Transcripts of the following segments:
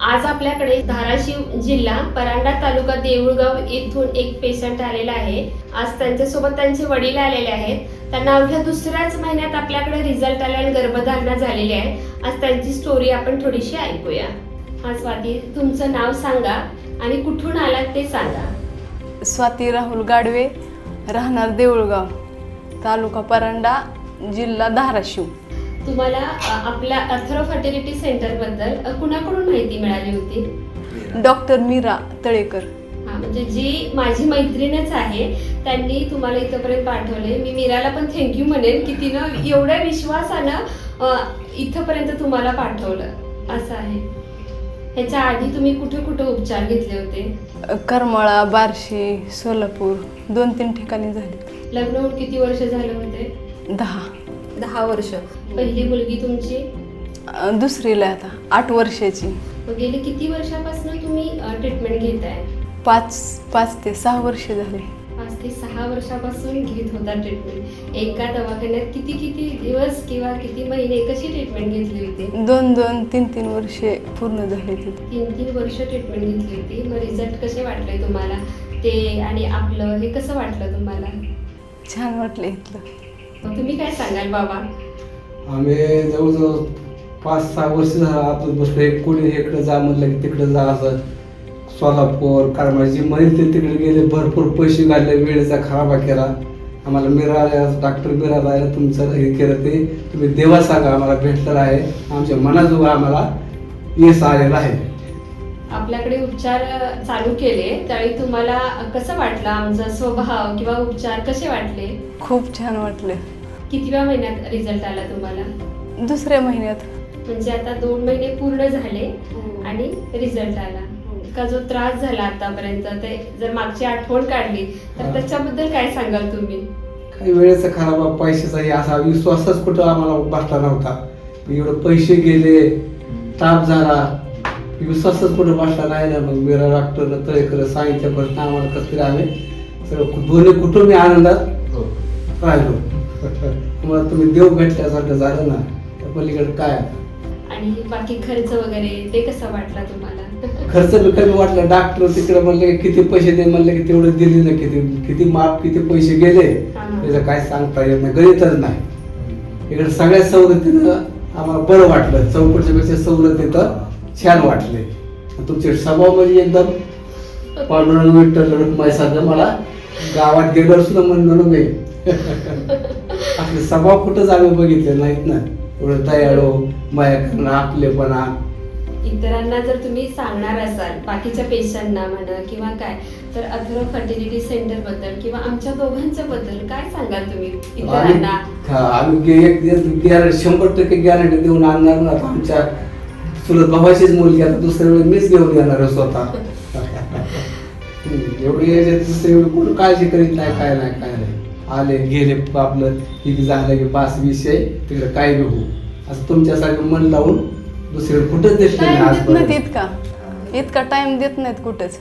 आज आपल्याकडे धाराशिव जिल्हा परांडा तालुका देऊळगाव येथून एक पेशंट आलेला आहे। आज त्यांच्यासोबत त्यांचे वडील आलेले आहेत। त्यांना अवघ्या दुसऱ्याच महिन्यात आपल्याकडे रिझल्ट आला आणि गर्भधारणा झालेली आहे। आज त्यांची स्टोरी आपण थोडीशी ऐकूया। हा स्वाती, तुमचं नाव सांगा आणि कुठून आलात ते सांगा। स्वाती राहुल गाडवे, राहणार देऊळगाव, तालुका परांडा, जिल्हा धाराशिव। तुम्हाला आपल्या अथर्व फर्टिलिटी सेंटर बद्दल कुणाकडून माहिती मिळाली होती? डॉक्टर मीरा तळेकर। हा, म्हणजे जी माझी मैत्रीणच आहे त्यांनी तुम्हाला इथपर्यंत पाठवले। मी मीराला पण थँक्यू म्हणेन की तिनं एवढ्या विश्वासानं इथपर्यंत तुम्हाला पाठवलं असं आहे। ह्याच्या आधी तुम्ही कुठे कुठे उपचार घेतले होते? करमाळा, बार्शी, सोलापूर 2-3 ठिकाणी झाले। लग्न होऊन किती वर्ष झाले होते? 10 वर्ष। पहिली मुलगी तुमची दुसरीला आता 8 वर्षाची। मग गेली किती वर्षापासून तुम्ही ट्रीटमेंट घेताय? 5 ते 6 वर्ष झाले। 5 ते 6 वर्षापासून घेत होता ट्रीटमेंट। एका दवाखान्यात किती दिवस किंवा किती महिने कशी ट्रीटमेंट घेतली होती? 2-2, 3-3 वर्षे पूर्ण झाले तिथे। 3 वर्ष ट्रीटमेंट घेतली होती। मग रिझल्ट कसे वाटले तुम्हाला ते आणि आपलं हे कसं वाटलं तुम्हाला? छान वाटलं इथलं। मग तुम्ही काय सांगाल बाबा? आम्ही जवळजवळ 5-6 वर्ष झालं आतच बसलो। एक कोणी इकडे जा म्हणलं की तिकडे जा, असं सोलापूर करमाळा जी म्हणेल ते तिकडे गेले, भरपूर पैसे घालले, वेळेचा खराबा केला। आम्हाला मीरा डॉक्टर मीरा जायला तुमचं हे केलं ते तुम्ही देवा सांगा आम्हाला भेटलेलं आहे। आमच्या मनाजोगं आम्हाला यश आलेलं आहे। आपल्याकडे उपचार चालू केले त्यावेळी तुम्हाला कसं वाटलं? आमचा स्वभाव किंवा उपचार कसे वाटले? खूप छान वाटलं। कितव्या महिन्यात रिझल्ट आला तुम्हाला? 2ऱ्या महिन्यात। म्हणजे आता 2 महिने पूर्ण झाले आणि रिझल्ट आला। का जो त्रास झाला आतापर्यंत ते जर मागची आठवण काढली तर त्याच्याबद्दल काय सांगाल तुम्ही? काही वेळेचा खराबा, पैशाचाही असा विश्वासच कुठं आम्हाला बसला नव्हता। एवढे पैसे गेले, ताप झाला, विश्वासच कुठं बसला नाही ना। मग मीरा डॉक्टर तळेकर सांगितल्यापर्यंत आम्हाला कसं तरी आम्ही सगळं दोन्ही कुटुंबी आनंदात राहिलो। मग तुम्ही देव भेटल्यासारखं झालं ना, त्या पलीकडे काय? आणि बाकी खर्च वगैरे ते कसं वाटला तुम्हाला? खर्च बी कमी वाटला। डॉक्टर तिकडे म्हणले किती पैसे दे, म्हणले की तेवढे दिले ना, किती माप किती पैसे गेले त्याचं काय सांगता येत नाही, गणितच नाही। इकडे सगळ्या सवलतीनं आम्हाला बरं वाटलं। चौकटच्या पेक्षा सवलतीनं छान वाटले। तुमचे स्वभाव म्हणजे एकदम पांडुरंग विठ्ठल रुक्माईसारखं मला गावात गेलो सुद्धा म्हणलं नाही। आपले स्वभाव कुठंच आम्ही बघितले नाहीत ना, एवढं दयाळू, माया करणं, आपलेपणा। इतरांना जर तुम्ही सांगणार असाल, बाकीच्या पेशंटना म्हणा किंवा काय, तर अथर्व फर्टिलिटी सेंटर बद्दल किंवा आमच्या दोघांच्या बद्दल काय सांगाल तुम्ही इतरांना? आम्ही 100% गॅरंटी देऊन आणणार ना। आमच्या चुलत भावाचीच मुलगी आता दुसऱ्या वेळी मीच घेऊन येणार आहे स्वतः। एवढी कोण काळजी करीत नाही, काय नाही। आले गेले आपलं ठीक झालं की पास विषय तिकडे काय बी होऊ, असं तुमच्यासारखं मन लावून दुसरे कुठंच देत नाही। इतका टाइम देत नाहीत कुठंच।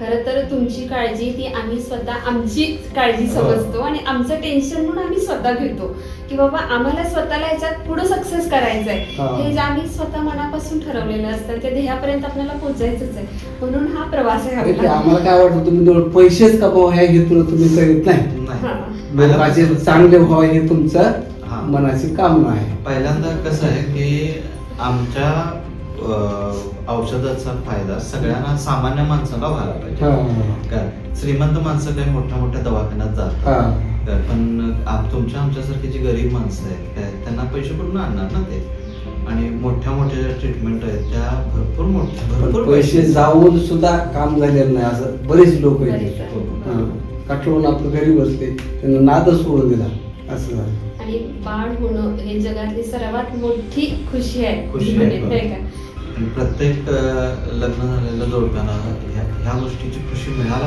खरं तर तुमची काळजी ती आम्ही स्वतः आमची काळजी समजतो आणि आमचं टेन्शन म्हणून आम्ही स्वतः घेतो की बाबा आम्हाला स्वतःला ह्याच्यात पुढे सक्सेस करायचंय। हे जे आम्ही स्वतः मनापासून ठरवलेलं असतं त्या ध्येयापर्यंत आपल्याला पोहोचायचंच आहे, म्हणून हा प्रवास आहे आपला। आम्हाला काय वाटतं, तुम्ही जवळ पैसेच कमावा ह्या हेतून तुम्ही करीत नाही। लोकांचे चांगले व्हावे हे तुमचं मनाची कामना आहे। पहिल्यांदा कसं आहे की आमच्या औषधाचा फायदा सगळ्यांना, सामान्य माणसाला व्हायला पाहिजे। काय श्रीमंत माणसं काही मोठ्या मोठ्या दवाखान्यात जातात, पण आमच्यासारखी जी गरीब माणसं आहेत काय त्यांना पैसे कुठून आणणार ना ते? आणि मोठ्या मोठ्या ज्या ट्रीटमेंट आहेत त्या भरपूर पैसे जाऊन सुद्धा काम झालेलं नाही, असं बरेच लोक काठवून आपलं घरी बसले, त्यांना नादच सोडून दिला असं झालं। आणि बाळ होणं हे जगातली सर्वात मोठी खुशी आहे। प्रत्येक लग्न झालेल्या जोडप्याला ह्या गोष्टीची खुशी मिळाला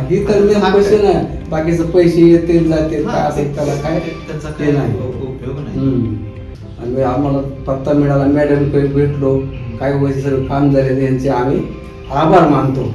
ही तर पैसे नाही, बाकीचं पैसे येतील जातील काय असेल त्याला काय त्याचा काही उपयोग नाही। आणि आम्हाला पत्ता मिळाला, मॅडम भेटलो, काय वय सगळं काम झाले, यांचे आम्ही आभार मानतो।